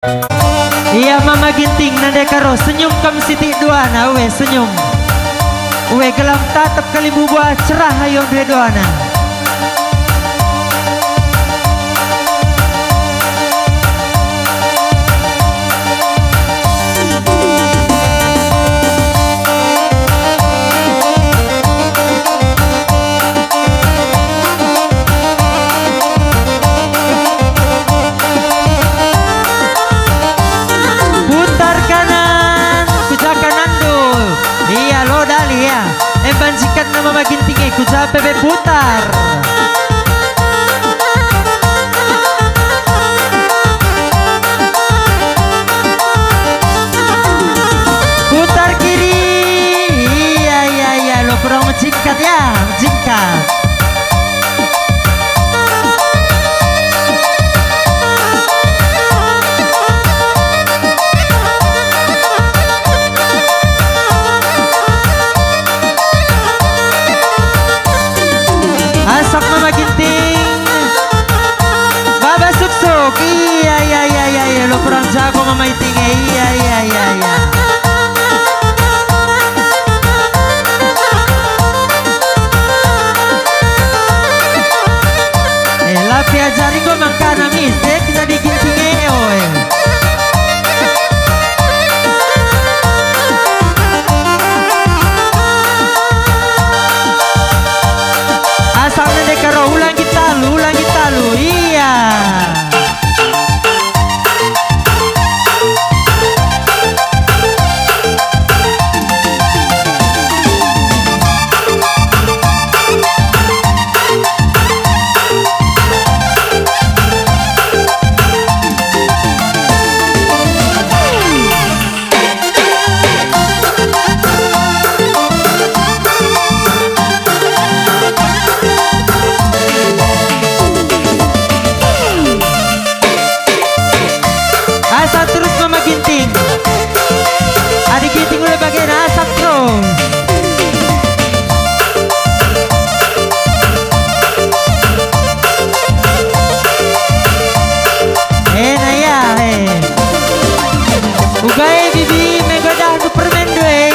Iya Mama Ginting nade karo senyum kam siti duana we senyum. We gelam tatap kali buah cerah ayo dua duana. Banjikan nama makin tinggi ku capek putar. Putar kiri. Iya lo kurang menjingkat ya, menjingkat. Asap Mama Ginting Baba Suk-Suk. Iya lo kurang jago Mama Ginting. Iya Lapi ajari gue mangkana misek jadi Ginting oe. Asalnya dekaro ulang kita lu iya. Asap terus Mama Ginting. Adik Ginting udah bagian asap terus. Naya Ugai bibi megodah untuk permen due.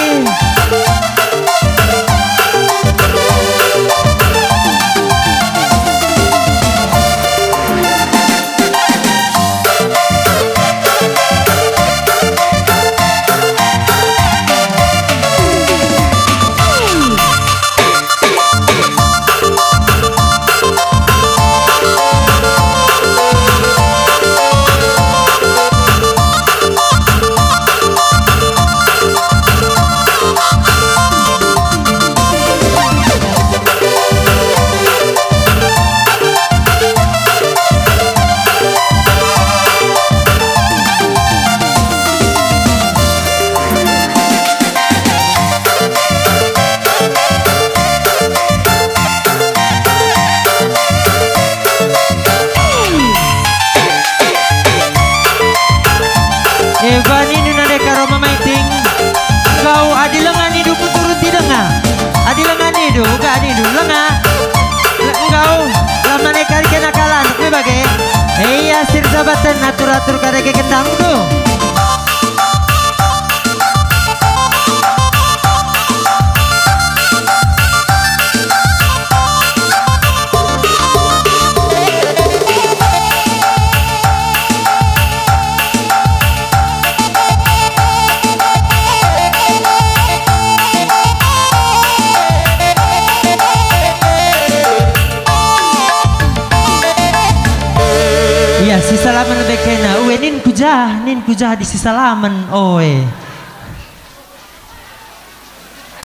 Bani nunade karo Mama Ginting. Kau adilengan hidup turun tidak ngah. Adilengan hidup gak hidup lengah. Engkau lama nekari kena kalah untuk bagai. Iya sir jabatan atur kada ke kendang tuh. Iya si salaman lebih kena. Nin kujah di si salaman oe.